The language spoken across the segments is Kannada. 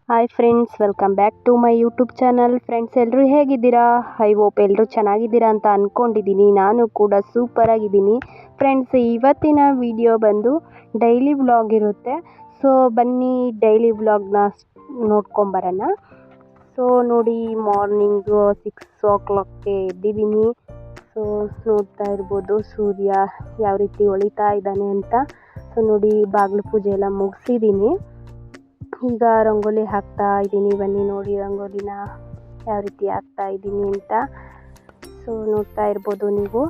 Hi friends, welcome back to my YouTube channel. Friends, ಎಲ್ಲರೂ ಹೇಗಿದ್ದೀರಾ? ಐ ಹೋಪ್ ಎಲ್ಲರೂ ಚೆನ್ನಾಗಿದ್ದೀರಾ ಅಂತ ಅಂದ್ಕೊಂಡಿದ್ದೀನಿ. ನಾನು ಕೂಡ ಸೂಪರ್ ಆಗಿದ್ದೀನಿ. ಫ್ರೆಂಡ್ಸ್, ಇವತ್ತಿನ ವಿಡಿಯೋ ಬಂದು ಡೈಲಿ ವ್ಲಾಗ್ ಇರುತ್ತೆ. ಸೊ ಬನ್ನಿ ಡೈಲಿ ವ್ಲಾಗ್ನ ನೋಡ್ಕೊಂಬರೋಣ. ಸೊ ನೋಡಿ, ಮಾರ್ನಿಂಗು 6 o'clockಗೆ ಎದ್ದಿದ್ದೀನಿ. ಸೊ ನೋಡ್ತಾ ಇರ್ಬೋದು ಸೂರ್ಯ ಯಾವ ರೀತಿ ಹೊಳಿತಾ ಇದ್ದಾನೆ ಅಂತ. ಸೊ ನೋಡಿ, ಬಾಗಿಲು ಪೂಜೆ ಎಲ್ಲ ಮುಗಿಸಿದ್ದೀನಿ. ಈಗ ರಂಗೋಲಿ ಹಾಕ್ತಾ ಇದ್ದೀನಿ. ಬನ್ನಿ ನೋಡಿ ರಂಗೋಲಿನ ಯಾವ ರೀತಿ ಹಾಕ್ತಾ ಇದ್ದೀನಿ ಅಂತ. ಸೊ ನೋಡ್ತಾ ಇರ್ಬೋದು ನೀವು.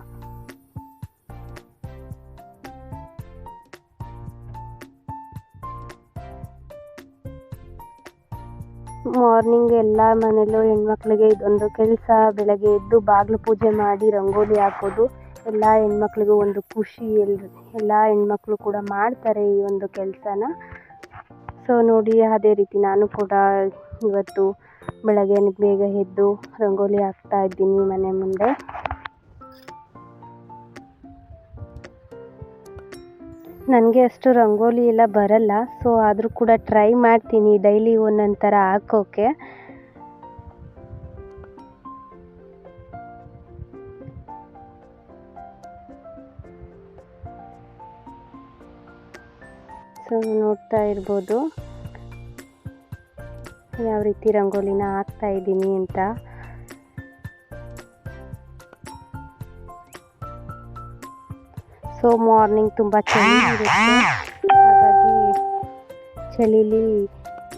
ಮಾರ್ನಿಂಗ್ ಎಲ್ಲ ಮನೇಲೂ ಹೆಣ್ಮಕ್ಳಿಗೆ ಇದೊಂದು ಕೆಲಸ. ಬೆಳಗ್ಗೆ ಎದ್ದು ಬಾಗಿಲು ಪೂಜೆ ಮಾಡಿ ರಂಗೋಲಿ ಹಾಕೋದು ಎಲ್ಲ ಹೆಣ್ಮಕ್ಳಿಗೂ ಒಂದು ಖುಷಿ. ಎಲ್ಲ ಹೆಣ್ಮಕ್ಳು ಕೂಡ ಮಾಡ್ತಾರೆ ಈ ಒಂದು ಕೆಲಸನ. ಸೊ ನೋಡಿ, ಅದೇ ರೀತಿ ನಾನು ಕೂಡ ಇವತ್ತು ಬೆಳಗ್ಗೆ ಬೇಗ ಎದ್ದು ರಂಗೋಲಿ ಹಾಕ್ತಾ ಇದ್ದೀನಿ ಮನೆ ಮುಂದೆ. ನನಗೆ ಅಷ್ಟು ರಂಗೋಲಿ ಎಲ್ಲ ಬರಲ್ಲ. ಸೊ ಆದರೂ ಕೂಡ ಟ್ರೈ ಮಾಡ್ತೀನಿ ಡೈಲಿ ಒಂದೊಂದು ಥರ ಹಾಕೋಕ್ಕೆ. ಸೊ ನೋಡ್ತಾ ಇರ್ಬೋದು ಯಾವ ರೀತಿ ರಂಗೋಲಿನ ಹಾಕ್ತಾ ಇದ್ದೀನಿ ಅಂತ. ಸೊ ಮಾರ್ನಿಂಗ್ ತುಂಬ ಚಳಿ ಇರುತ್ತೆ, ಹಾಗಾಗಿ ಚಳಿಲಿ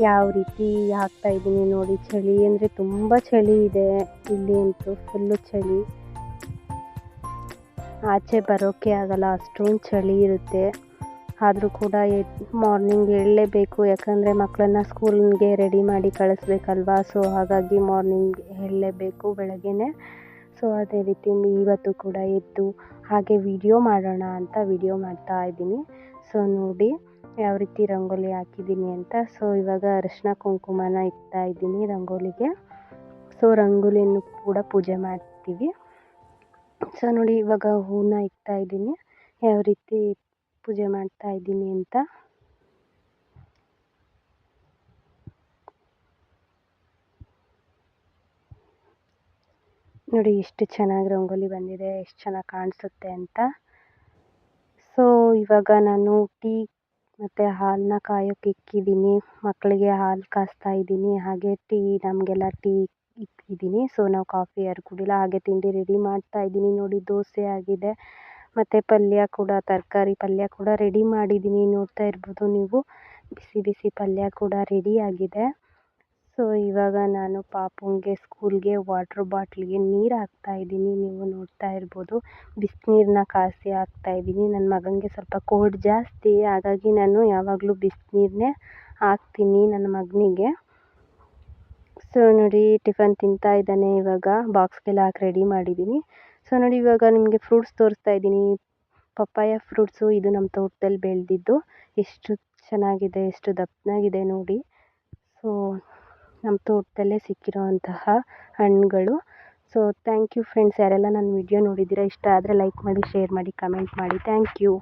ಯಾವ ರೀತಿ ಹಾಕ್ತಾ ಇದ್ದೀನಿ ನೋಡಿ. ಚಳಿ ಅಂದರೆ ತುಂಬ ಚಳಿ ಇದೆ ಇಲ್ಲಿ ಅಂತೂ, ಫುಲ್ಲು ಚಳಿ. ಆಚೆ ಬರೋಕ್ಕೆ ಆಗಲ್ಲ, ಅಷ್ಟೊಂದು ಚಳಿ ಇರುತ್ತೆ. ಆದರೂ ಕೂಡ ಮಾರ್ನಿಂಗ್ ಹೇಳಲೇಬೇಕು, ಯಾಕಂದರೆ ಮಕ್ಕಳನ್ನ ಸ್ಕೂಲ್ಗೆ ರೆಡಿ ಮಾಡಿ ಕಳಿಸ್ಬೇಕಲ್ವಾ. ಸೊ ಹಾಗಾಗಿ ಮಾರ್ನಿಂಗ್ ಹೇಳಲೇಬೇಕು ಬೆಳಗ್ಗೆನೇ. ಸೊ ಅದೇ ರೀತಿ ಇವತ್ತು ಕೂಡ ಎದ್ದು ಹಾಗೆ ವಿಡಿಯೋ ಮಾಡೋಣ ಅಂತ ವಿಡಿಯೋ ಮಾಡ್ತಾ ಇದ್ದೀನಿ. ಸೊ ನೋಡಿ ಯಾವ ರೀತಿ ರಂಗೋಲಿ ಹಾಕಿದ್ದೀನಿ ಅಂತ. ಸೊ ಇವಾಗ ಅರಿಶಿನ ಕುಂಕುಮನ ಇಡ್ತಾ ಇದ್ದೀನಿ ರಂಗೋಲಿಗೆ. ಸೊ ರಂಗೋಲಿಯನ್ನು ಕೂಡ ಪೂಜೆ ಮಾಡ್ತೀವಿ. ಸೊ ನೋಡಿ, ಇವಾಗ ಹೂವನ್ನ ಇಡ್ತಾ ಇದ್ದೀನಿ ಯಾವ ರೀತಿ ಪೂಜೆ ಮಾಡ್ತಾ ಇದ್ದೀನಿ ಅಂತ. ನೋಡಿ ಎಷ್ಟು ಚೆನ್ನಾಗಿ ರಂಗೋಲಿ ಬಂದಿದೆ, ಎಷ್ಟು ಚೆನ್ನಾಗಿ ಕಾಣಿಸುತ್ತೆ ಅಂತ. ಸೊ ಇವಾಗ ನಾನು ಟೀ ಮತ್ತು ಹಾಲನ್ನ ಕಾಯೋಕ್ಕೆ ಇಕ್ಕಿದ್ದೀನಿ. ಮಕ್ಕಳಿಗೆ ಹಾಲು ಕಾಯಿಸ್ತಾ ಇದ್ದೀನಿ, ಹಾಗೆ ನಮಗೆಲ್ಲ ಟೀ ಇಕ್ಕಿದ್ದೀನಿ. ಸೊ ನಾವು ಕಾಫಿ ಯಾರು ಕುಡಿಲ್ಲ. ಹಾಗೆ ತಿಂಡಿ ರೆಡಿ ಮಾಡ್ತಾ ಇದ್ದೀನಿ. ನೋಡಿ, ದೋಸೆ ಆಗಿದೆ ಮತ್ತು ಪಲ್ಯ ಕೂಡ, ತರಕಾರಿ ಪಲ್ಯ ಕೂಡ ರೆಡಿ ಮಾಡಿದ್ದೀನಿ. ನೋಡ್ತಾ ಇರ್ಬೋದು ನೀವು, ಬಿಸಿ ಬಿಸಿ ಪಲ್ಯ ಕೂಡ ರೆಡಿ ಆಗಿದೆ. ಸೊ ಇವಾಗ ನಾನು ಪಾಪುಂಗೆ ಸ್ಕೂಲ್ಗೆ ವಾಟ್ರ್ ಬಾಟ್ಲಿಗೆ ನೀರು ಹಾಕ್ತಾ ಇದ್ದೀನಿ. ನೀವು ನೋಡ್ತಾ ಇರ್ಬೋದು, ಬಿಸಿನೀರನ್ನ ಕಾಯಿಸಿ ಹಾಕ್ತಾ ಇದ್ದೀನಿ. ನನ್ನ ಮಗನಿಗೆ ಸ್ವಲ್ಪ ಕೋಲ್ಡ್ ಜಾಸ್ತಿ, ಹಾಗಾಗಿ ನಾನು ಯಾವಾಗಲೂ ಬಿಸಿನೀರನ್ನೇ ಹಾಕ್ತೀನಿ ನನ್ನ ಮಗನಿಗೆ. ಸೊ ನೋಡಿ, ಟಿಫನ್ ತಿಂತಾ ಇದ್ದಾನೆ. ಇವಾಗ ಬಾಕ್ಸ್ಗೆಲ್ಲ ಹಾಕಿ ರೆಡಿ ಮಾಡಿದ್ದೀನಿ. ಸೊ ನೋಡಿ, ಇವಾಗ ನಿಮಗೆ ಫ್ರೂಟ್ಸ್ ತೋರಿಸ್ತಾ ಇದ್ದೀನಿ. ಪಪ್ಪಾಯ ಫ್ರೂಟ್ಸು, ಇದು ನಮ್ಮ ತೋಟದಲ್ಲಿ ಬೆಳೆದಿದ್ದು. ಎಷ್ಟು ಚೆನ್ನಾಗಿದೆ, ಎಷ್ಟು ದಪ್ಪನಾಗಿದೆ ನೋಡಿ. ಸೊ ನಮ್ಮ ತೋಟದಲ್ಲೇ ಸಿಕ್ಕಿರೋ ಅಂತಹ ಹಣ್ಣುಗಳು. ಸೊ ಥ್ಯಾಂಕ್ ಯು ಫ್ರೆಂಡ್ಸ್, ಯಾರೆಲ್ಲ ನನ್ನ ವಿಡಿಯೋ ನೋಡಿದ್ದೀರಾ. ಇಷ್ಟ ಆದರೆ ಲೈಕ್ ಮಾಡಿ, ಶೇರ್ ಮಾಡಿ, ಕಮೆಂಟ್ ಮಾಡಿ. Thank you.